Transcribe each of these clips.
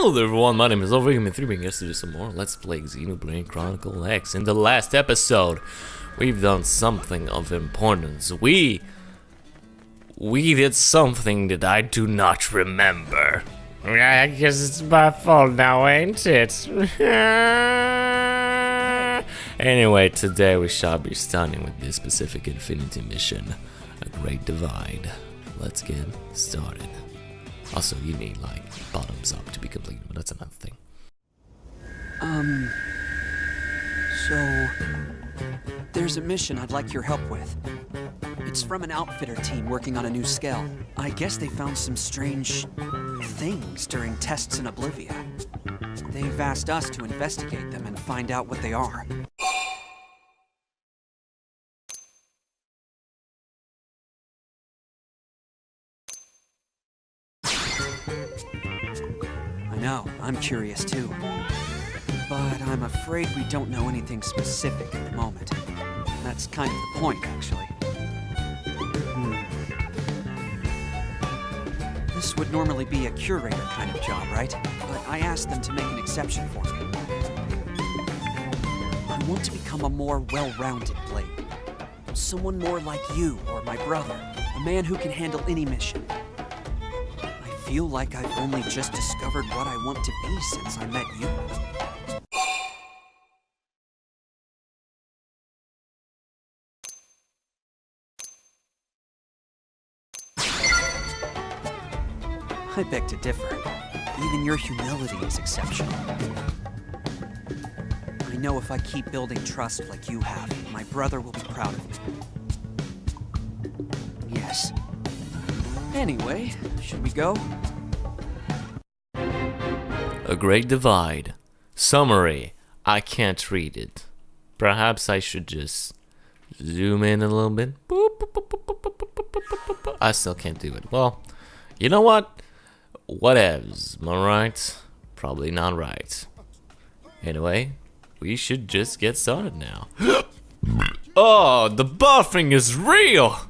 Hello there everyone, my name is Overhuman3, bringing us to do some more Let's Play Xenoblade Chronicles X. In the last episode, we've done something of importance. We did something that I do not remember. I guess it's my fault now, ain't it? Anyway, today we shall be starting with this specific Infinity mission, a Great Divide. Let's get started. Also, you need, like, bottoms up to be completed, but that's another thing. So... there's a mission I'd like your help with. It's from an outfitter team working on a new scale. I guess they found some strange... things during tests in Oblivia. They've asked us to investigate them and find out what they are. No, I'm curious too. But I'm afraid we don't know anything specific at the moment. That's kind of the point, actually. This would normally be a curator kind of job, right? But I asked them to make an exception for me. I want to become a more well-rounded blade. Someone more like you or my brother. A man who can handle any mission. I feel like I've only just discovered what I want to be since I met you. I beg to differ. Even your humility is exceptional. I know if I keep building trust like you have, my brother will be proud of me. Yes. Anyway, should we go? A Great Divide. Summary. I can't read it. Perhaps I should just zoom in a little bit. I still can't do it. Well, you know what? Whatevs. Am I right? Probably not right. Anyway, we should just get started now. Oh, the buffing is real!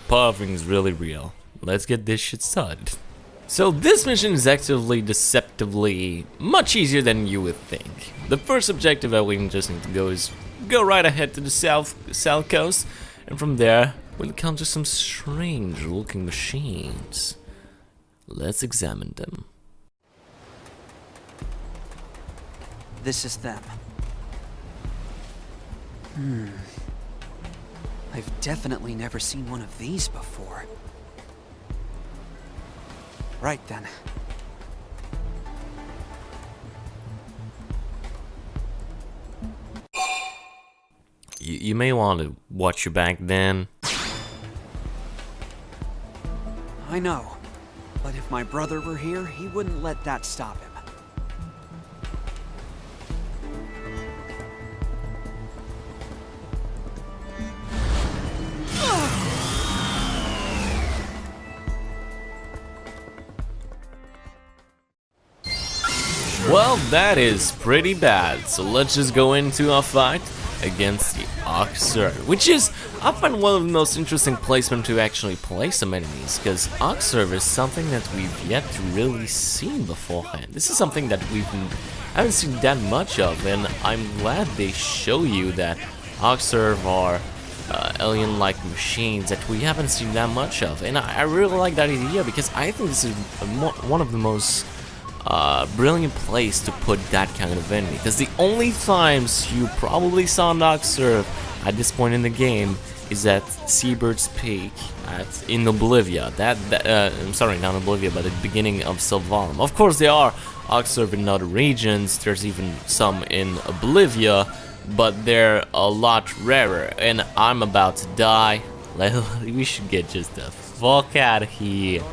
Buffing is really real. Let's get this shit started. So this mission is actively, deceptively much easier than you would think. The first objective that we just need to go is go right ahead to the south coast, and from there we'll encounter some strange looking machines. Let's examine them. This is them. I've definitely never seen one of these before. Right then. You may want to watch your back then. I know, but if my brother were here, he wouldn't let that stop him. Well, that is pretty bad, so let's just go into a fight against the Oxer, which is, I find, one of the most interesting placement to actually play some enemies, because Oxer is something that we've yet to really seen beforehand. This is something that haven't seen that much of, and I'm glad they show you that Oxer are alien-like machines that we haven't seen that much of, and I really like that idea, because I think this is one of the most brilliant place to put that kind of enemy, because the only times you probably saw Noxer at this point in the game is at Seabird's Peak in Oblivia. I'm sorry, not Oblivia, but at the beginning of Sylvarum. Of course, there are Oxer in other regions. There's even some in Oblivia, but they're a lot rarer. And I'm about to die. We should get just the fuck out of here.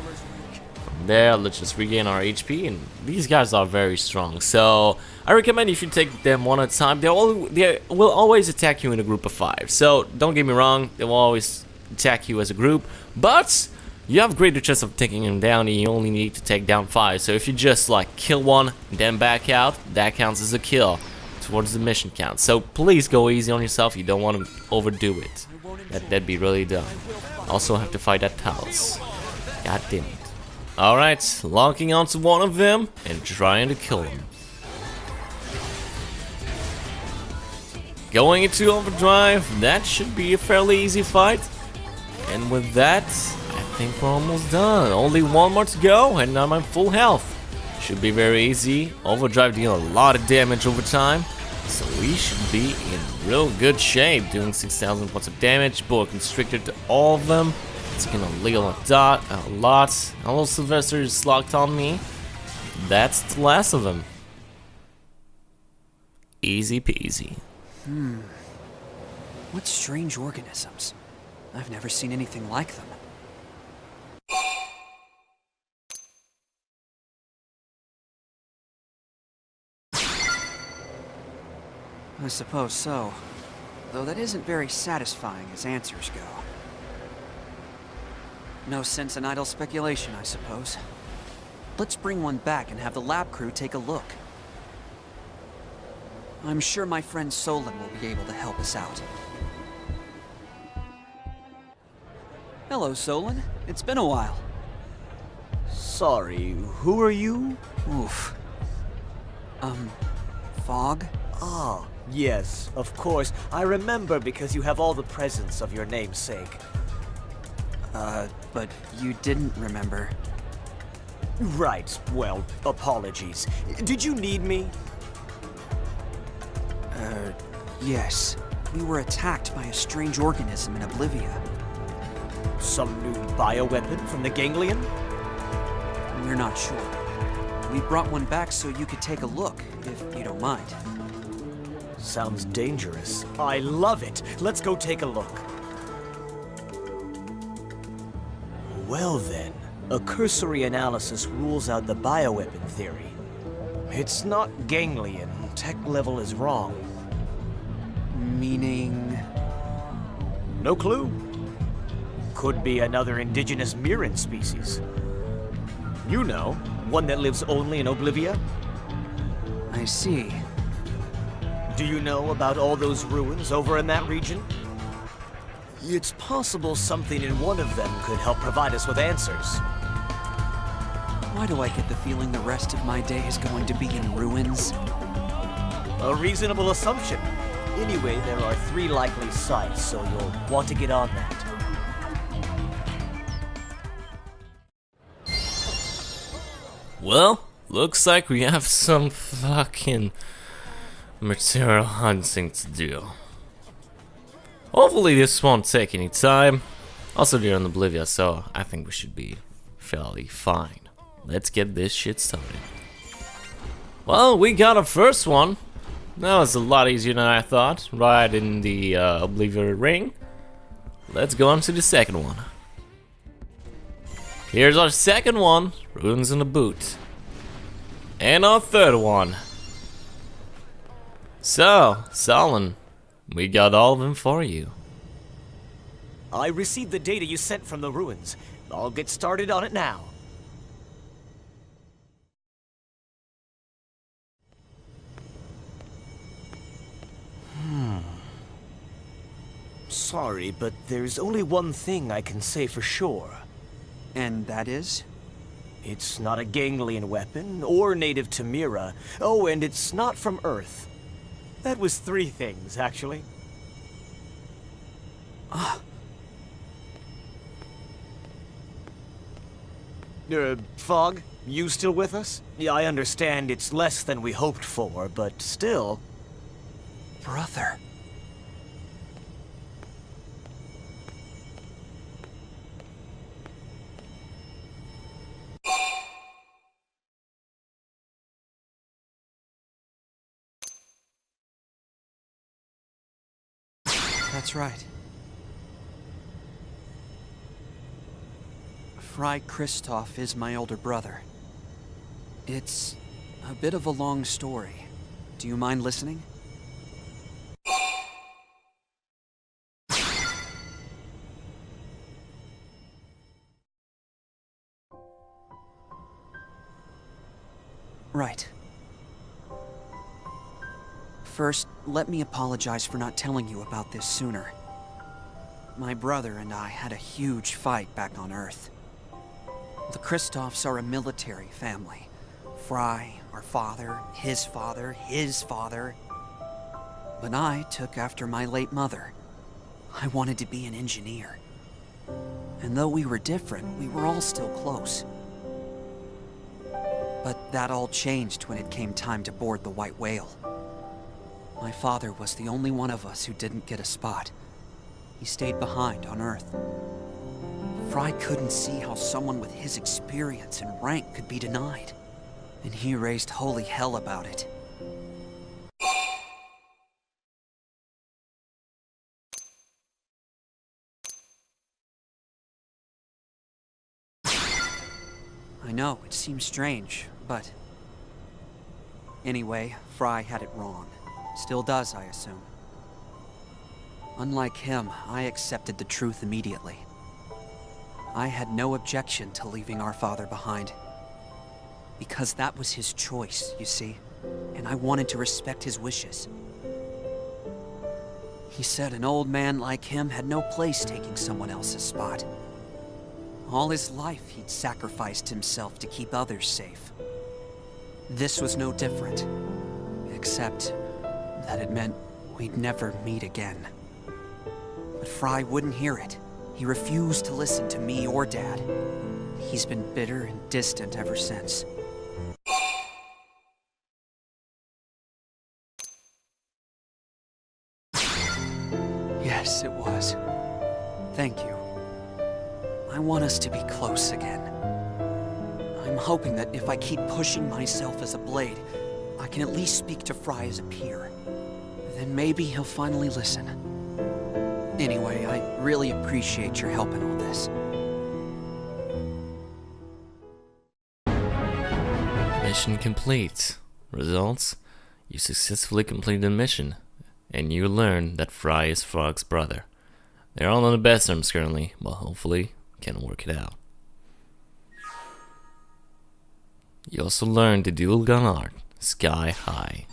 There, let's just regain our HP, and these guys are very strong, so I recommend if you take them one at a time. They will always attack you in a group of 5, so don't get me wrong, they will always attack you as a group, but you have greater chance of taking them down, and you only need to take down 5, so if you just like kill one and then back out, that counts as a kill towards the mission count. So please go easy on yourself, you don't want to overdo it. That'd be really dumb. Also have to fight that Talus. God damn it. Alright, locking onto one of them and trying to kill him. Going into overdrive, that should be a fairly easy fight. And with that, I think we're almost done. Only one more to go and I'm at full health. Should be very easy. Overdrive deal a lot of damage over time. So we should be in real good shape. Doing 6,000 points of damage, bullet constricted to all of them. It's gonna legal a lot. Hello Sylvester is locked on me. That's the last of them. Easy peasy. What strange organisms? I've never seen anything like them. I suppose so. Though that isn't very satisfying as answers go. No sense in idle speculation, I suppose. Let's bring one back and have the lab crew take a look. I'm sure my friend Solon will be able to help us out. Hello, Solon. It's been a while. Sorry, who are you? Oof. Phog? Ah, yes, of course. I remember because you have all the presents of your namesake. But you didn't remember. Right, well, apologies. Did you need me? Yes. We were attacked by a strange organism in Oblivia. Some new bioweapon from the ganglion? We're not sure. We brought one back so you could take a look, if you don't mind. Sounds dangerous. I love it. Let's go take a look. Well then, a cursory analysis rules out the bioweapon theory. It's not ganglion. Tech level is wrong. Meaning... No clue. Could be another indigenous Mirren species. You know, one that lives only in Oblivia? I see. Do you know about all those ruins over in that region? It's possible something in one of them could help provide us with answers. Why do I get the feeling the rest of my day is going to be in ruins? A reasonable assumption. Anyway, there are 3 likely sites, so you'll want to get on that. Well, looks like we have some fucking material hunting to do. Hopefully this won't take any time. Also, they're in Oblivia, so I think we should be fairly fine. Let's get this shit started. Well, we got our first one. That was a lot easier than I thought. Right in the Oblivia ring. Let's go on to the second one. Here's our second one, ruins in the boot. And our third one. So, Solon, we got all of them for you. I received the data you sent from the ruins. I'll get started on it now. Sorry, but there's only one thing I can say for sure. And that is? It's not a ganglion weapon, or native to Mira. Oh, and it's not from Earth. That was 3 things, actually. Phog, you still with us? Yeah, I understand it's less than we hoped for, but still... Brother. That's right. Fry Christoph is my older brother. It's a bit of a long story. Do you mind listening? Right. First, let me apologize for not telling you about this sooner. My brother and I had a huge fight back on Earth. The Kristoffs are a military family. Fry, our father, his father, his father. But I took after my late mother. I wanted to be an engineer. And though we were different, we were all still close. But that all changed when it came time to board the White Whale. My father was the only one of us who didn't get a spot. He stayed behind on Earth. Fry couldn't see how someone with his experience and rank could be denied. And he raised holy hell about it. I know, it seems strange, but... Anyway, Fry had it wrong. Still does, I assume. Unlike him, I accepted the truth immediately. I had no objection to leaving our father behind. Because that was his choice, you see, and I wanted to respect his wishes. He said an old man like him had no place taking someone else's spot. All his life, he'd sacrificed himself to keep others safe. This was no different, except that it meant we'd never meet again. But Fry wouldn't hear it. He refused to listen to me or Dad. He's been bitter and distant ever since. Yes, it was. Thank you. I want us to be close again. I'm hoping that if I keep pushing myself as a blade, I can at least speak to Fry as a peer. Then maybe he'll finally listen. Anyway, I really appreciate your help in all this. Mission complete. Results? You successfully completed the mission, and you learned that Fry is Phog's brother. They're all on the best terms currently, but hopefully can work it out. You also learned the dual gun art, Sky High.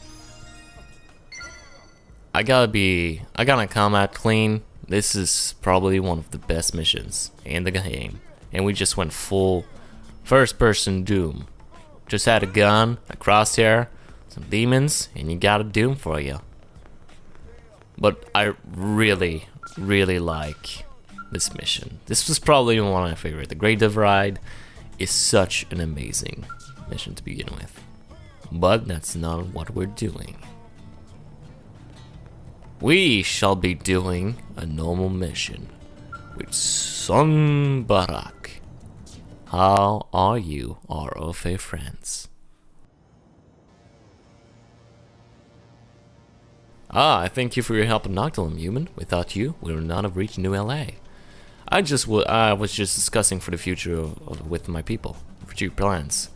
I gotta combat clean. This is probably one of the best missions in the game, and we just went full first-person Doom. Just had a gun, a crosshair, some demons, and you got a Doom for you. But I really like this mission. This was probably one of my favorite. The Great Divide is such an amazing mission to begin with. But that's not what we're doing. We shall be doing a normal mission with Son Barak. How are you, ROFA friends? I thank you for your help in Noctilum, human. Without you, we would not have reached New LA. I was just discussing for the future with my people, future plans.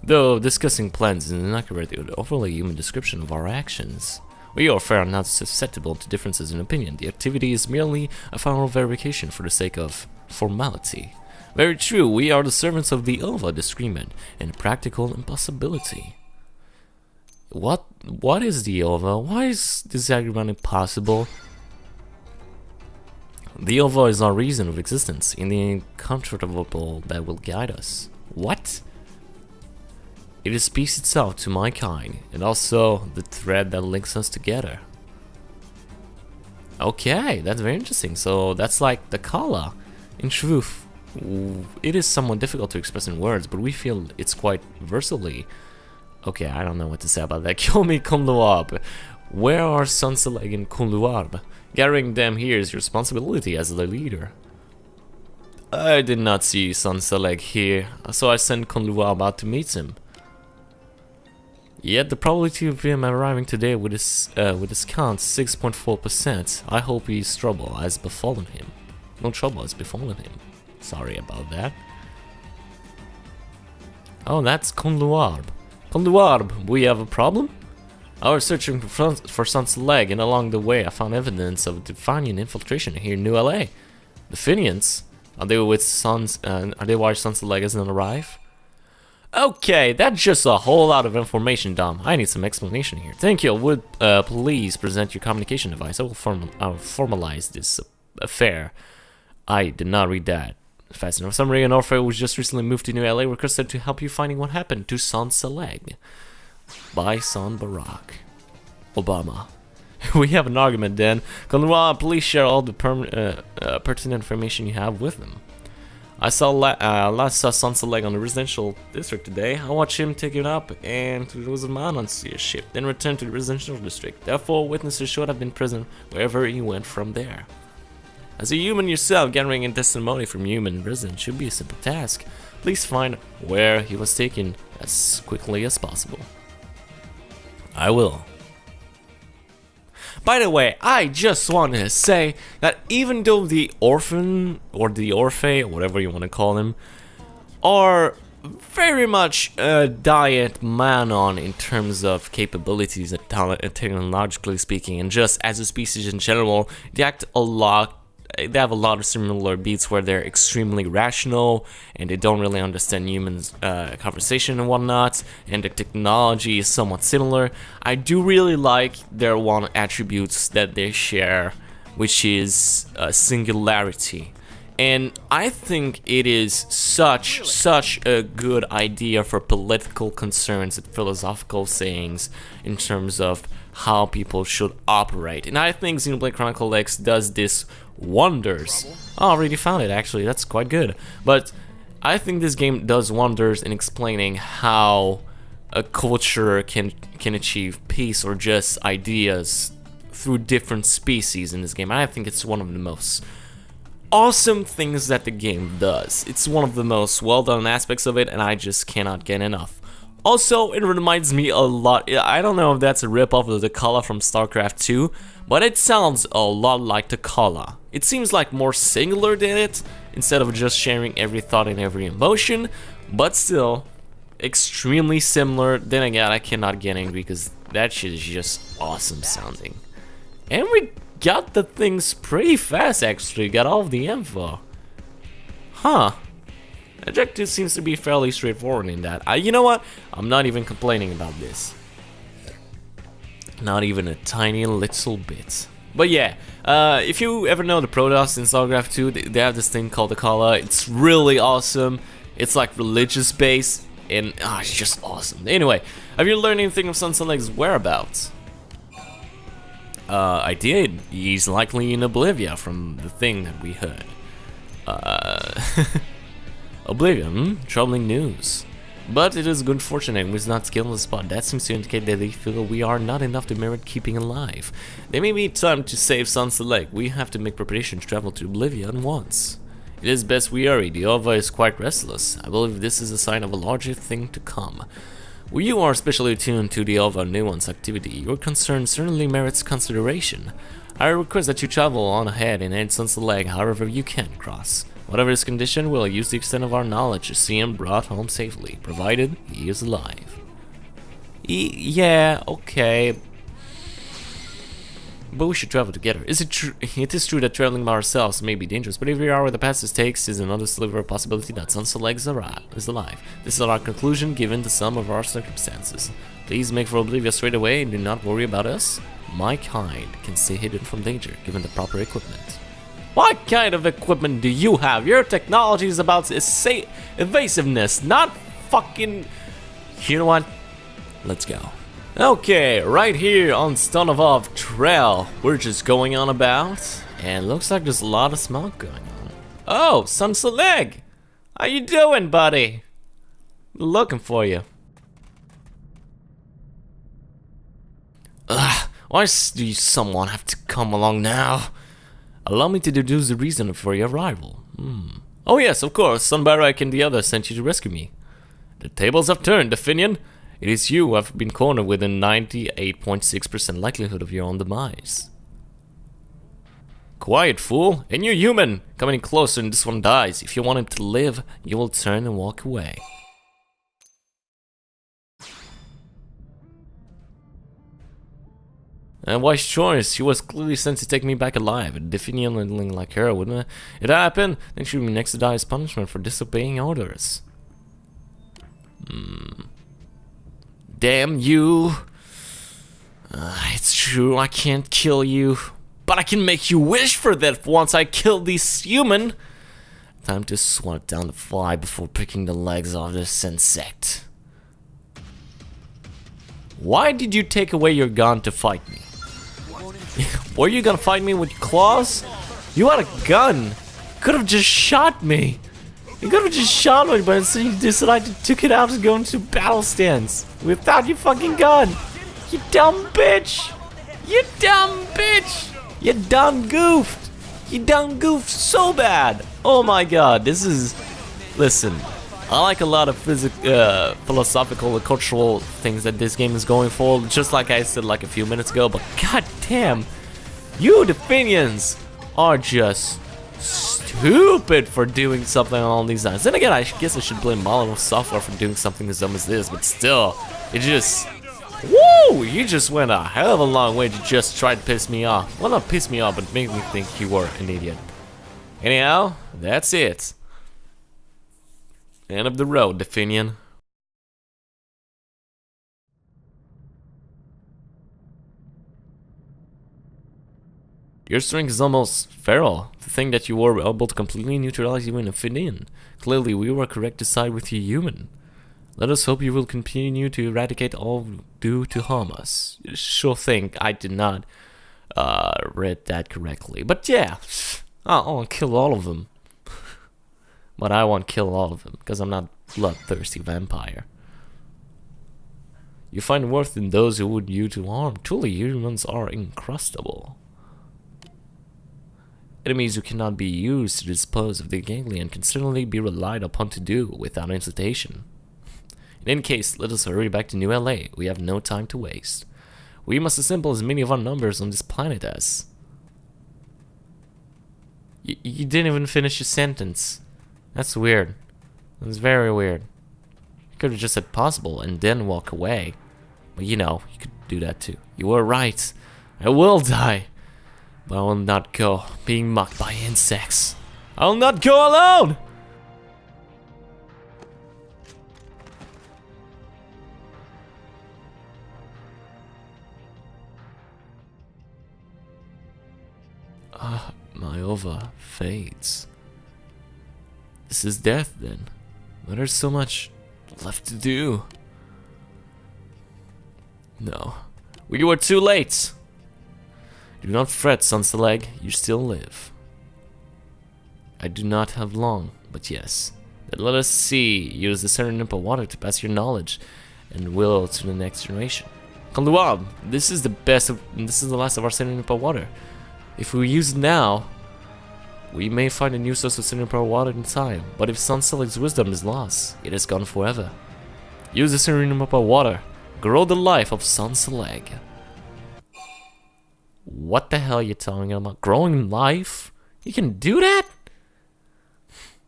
Though discussing plans is an inaccurate or overly human description of our actions. We are not susceptible to differences in opinion. The activity is merely a final verification for the sake of formality. Very true, we are the servants of the Ova disagreement and practical impossibility. What is the Ova? Why is disagreement impossible? The Ova is our reason of existence, in the incomparable that will guide us. What? It is peace itself to my kind, and also the thread that links us together. Okay, that's very interesting. So that's like the Kala. In truth, it is somewhat difficult to express in words, but we feel it's quite versatile. Okay, I don't know what to say about that. Kill me, Kunluab. Where are Sansaleg and Kunluab? Gathering them here is your responsibility as the leader. I did not see Sansaleg here, so I sent Kunluab out to meet him. Yet the probability of him arriving today with his count 6.4%. I hope his trouble has befallen him. No trouble has befallen him. Sorry about that. Oh, that's Kunluarb. Kunluarb, we have a problem? I was searching for Sansaleg, and along the way I found evidence of Definian infiltration here in New LA. Definians? Are they with Sons? Are they why Sansaleg hasn't arrived? Okay, that's just a whole lot of information, Dom. I need some explanation here. Thank you. Would please present your communication device? I will formalize this affair. I did not read that. Fascinating. For some reason, Orphe, who just recently moved to New LA, requested to help you finding what happened to Sansaleg by Son Barack Obama. We have an argument then. Conroy, please share all the pertinent information you have with them. I saw last saw Sansaleg on the residential district today. I watched him take it up and there was a man on his ship, then returned to the residential district. Therefore, witnesses should have been present wherever he went from there. As a human yourself, gathering in testimony from human residents should be a simple task. Please find where he was taken as quickly as possible. I will. By the way, I just want to say that even though the orphan, or the Orphe, or whatever you want to call him, are very much a diet man-on in terms of capabilities and technologically speaking, and just as a species in general, they act a lot. They have a lot of similar beats where they're extremely rational and they don't really understand humans' conversation and whatnot, and the technology is somewhat similar. I do really like their one attributes that they share, which is singularity. And I think it is such a good idea for political concerns and philosophical sayings in terms of how people should operate. And I think Xenoblade Chronicles X does this wonders. Oh, I already found it actually, that's quite good. But I think this game does wonders in explaining how a culture can achieve peace or just ideas through different species in this game. I think it's one of the most awesome things that the game does. It's one of the most well done aspects of it, and I just cannot get enough. Also, it reminds me a lot, I don't know if that's a rip-off of the Kala from StarCraft 2, but it sounds a lot like the Kala. It seems like more singular than it, instead of just sharing every thought and every emotion, but still, extremely similar. Then again, I cannot get angry because that shit is just awesome sounding. And we got the things pretty fast actually, got all of the info. Huh. Objective seems to be fairly straightforward in that. You know what? I'm not even complaining about this. Not even a tiny little bit. But yeah, if you ever know the Protoss in StarCraft 2, they have this thing called the Kala. It's really awesome. It's like religious based, and it's just awesome. Anyway, have you learned anything of Sansaleg's whereabouts? I did. He's likely in Oblivia from the thing that we heard. Oblivion, troubling news. But it is good fortune and was not skilled on the spot. That seems to indicate that they feel we are not enough to merit keeping alive. There may be time to save Sansaleg. We have to make preparation to travel to Oblivion at once. It is best we hurry. The Ova is quite restless. I believe this is a sign of a larger thing to come. You are especially attuned to the Ova Nuance activity. Your concern certainly merits consideration. I request that you travel on ahead and aid Sansaleg however you can cross. Whatever his condition, we'll use the extent of our knowledge to see him brought home safely, provided he is alive. Yeah, okay. But we should travel together. Is it true? It is true that traveling by ourselves may be dangerous, but if we are where the passage takes, is another sliver of possibility that Sansaleg is alive. This is our conclusion given the sum of our circumstances. Please make for Oblivia straight away and do not worry about us. My kind can stay hidden from danger, given the proper equipment. What kind of equipment do you have? Your technology is about evasiveness, not fucking... You know what? Let's go. Okay, right here on Stonovov Trail, we're just going on about, and looks like there's a lot of smoke going on. Oh, Sansaleg! How you doing, buddy? Looking for you. Ugh, why does someone have to come along now? Allow me to deduce the reason for your arrival. Oh yes, of course, Sunbarak and the others sent you to rescue me. The tables have turned, Definion. It is you who have been cornered with a 98.6% likelihood of your own demise. Quiet, fool, and you're human. Come any closer and this one dies. If you want him to live, you will turn and walk away. And wise choice, she was clearly sent to take me back alive. A Definian handling like her, wouldn't it happen? Then she would be next to die as punishment for disobeying orders. Damn you. It's true, I can't kill you. But I can make you wish for that once I kill this human. Time to swat down the fly before picking the legs off this insect. Why did you take away your gun to fight me? Were you gonna fight me with claws? You had a gun. Could have just shot me. You could have just shot me, but instead you decided to take it out and go into battle stance without your fucking gun. You dumb bitch. You dumb bitch. You done goofed. You done goofed so bad. Oh my god, this is... Listen, I like a lot of philosophical and cultural things that this game is going for, just like I said like a few minutes ago, but god damn, you Definians are just stupid for doing something along these lines. Then again, I guess I should blame Molotov Software for doing something as dumb as this, but still, it just... Woo! You just went a hell of a long way to just try to piss me off. Well, not piss me off, but make me think you were an idiot. Anyhow, that's it. End of the road, Definian. Your strength is almost feral. To think that you were able to completely neutralize you in a Definian. Clearly, we were correct to side with you human. Let us hope you will continue to eradicate all who do to harm us. Sure thing, I did not read that correctly. But yeah, I want to kill all of them. But I won't kill all of them, because I'm not a bloodthirsty vampire. You find worth in those who would you to harm. Truly, humans are incrustable. Enemies who cannot be used to dispose of the ganglion can certainly be relied upon to do without hesitation. In any case, let us hurry back to New LA. We have no time to waste. We must assemble as many of our numbers on this planet as... You didn't even finish your sentence. That's weird. That's very weird. You could have just said possible and then walk away. But you know, you could do that too. You were right. I will die. But I will not go being mocked by insects. I will not go alone! My ova fades. This is death then. But there's so much left to do. No. We were too late. Do not fret, Sunseleg, you still live. I do not have long, but yes. Then let us see. Use the Serenimpa water to pass your knowledge and will to the next generation. Konluab, this is the best of, this is the last of our Serenimpa water. If we use it now, we may find a new source of Serenimpa water in time. But if Sunseleg's wisdom is lost, it is gone forever. Use the Serenimpa water. Grow the life of Sunseleg. What the hell are you telling him about? Growing life? You can do that?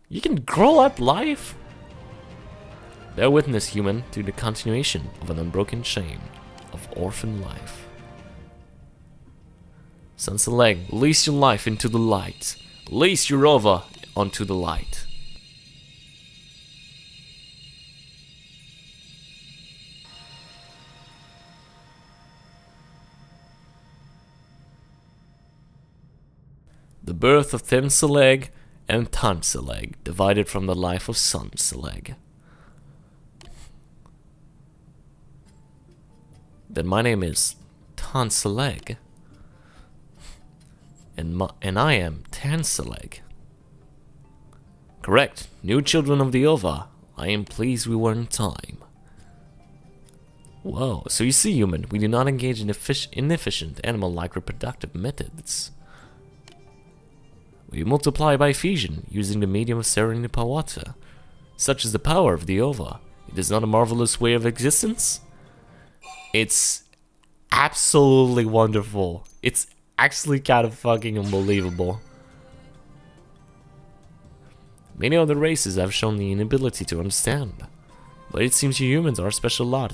You can grow up life? Bear witness, human, to the continuation of an unbroken chain of orphan life. Sunseleg, release your life into the light. Release your ova onto the light. The birth of Tenseleg and Tanseleg, divided from the life of Sunseleg. Then my name is Tanseleg. And I am Tanseleg. Correct. New children of the ova. I am pleased we were in time. Whoa, so you see, human, we do not engage in inefficient animal-like reproductive methods. We multiply by fusion, using the medium of Serenimpa water. Such is the power of the ova. It is not a marvelous way of existence? It's absolutely wonderful. It's actually kind of fucking unbelievable. Many other races have shown the inability to understand, but it seems you humans are a special lot.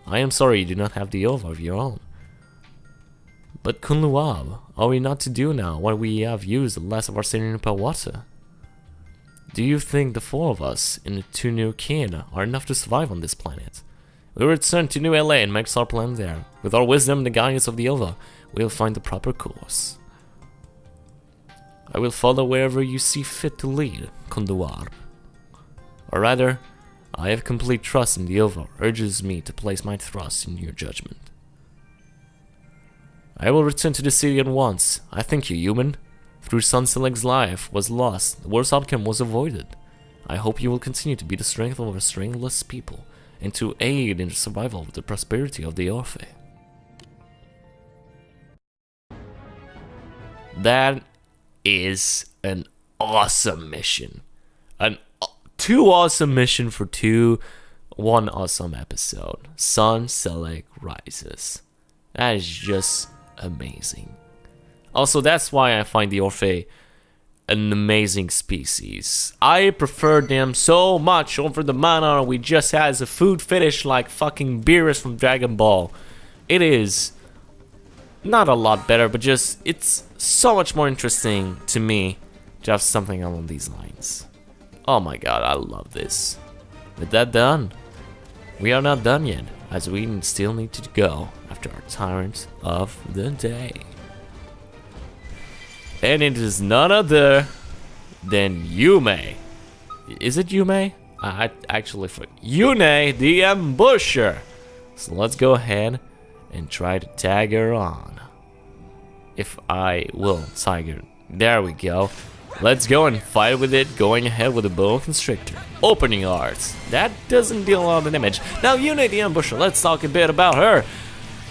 I am sorry you do not have the ova of your own. But Kunluab, are we not to do now what we have used the last of our Serenimpa water? Do you think the four of us in the two new kin are enough to survive on this planet? We will return to New LA and make our plan there. With our wisdom and the guidance of the ova, we'll find the proper course. I will follow wherever you see fit to lead, Konduar. Or rather, I have complete trust in the Overlord urges me to place my trust in your judgment. I will return to the city at once. I thank you, human. Through Sunseleg's life was lost, the worst outcome was avoided. I hope you will continue to be the strength of our strengthless people, and to aid in the survival of the prosperity of the Orphe. That is an awesome mission. Two awesome mission for one awesome episode. Sunseleg Rises. That is just amazing. Also, that's why I find the Orphe an amazing species. I prefer them so much over the mana we just had as a food fetish like fucking Beerus from Dragon Ball. It is not a lot better, but just it's so much more interesting to me to have something along these lines. Oh my god, I love this. With that done, we are not done yet, as we still need to go after our tyrant of the day. And it is none other than Yume. Is it Yume? I actually forgot. Yune the Ambusher. So let's go ahead and try to tag her on. If I will tag her. There we go. Let's go and fight with it, going ahead with the Boa Constrictor. Opening arts. That doesn't deal a lot of damage. Now Yune the Ambusher, let's talk a bit about her.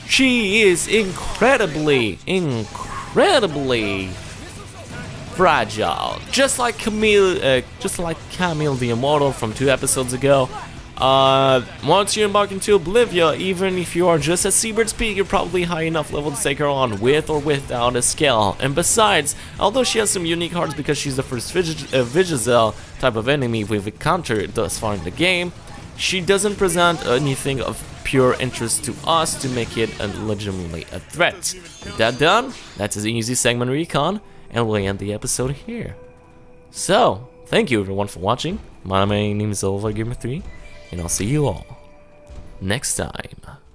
She is incredibly fragile, just like Camille the Immortal from 2 episodes ago. Once you embark into Oblivia, even if you are just at Seabird's Peak, you're probably high enough level to take her on with or without a scale. And besides, although she has some unique cards because she's the first Vigizel type of enemy we've encountered thus far in the game, she doesn't present anything of pure interest to us to make it legitimately a threat. With that done, that's an easy segment recon, and we'll end the episode here. So, thank you everyone for watching. My name is Gamer3, and I'll see you all next time.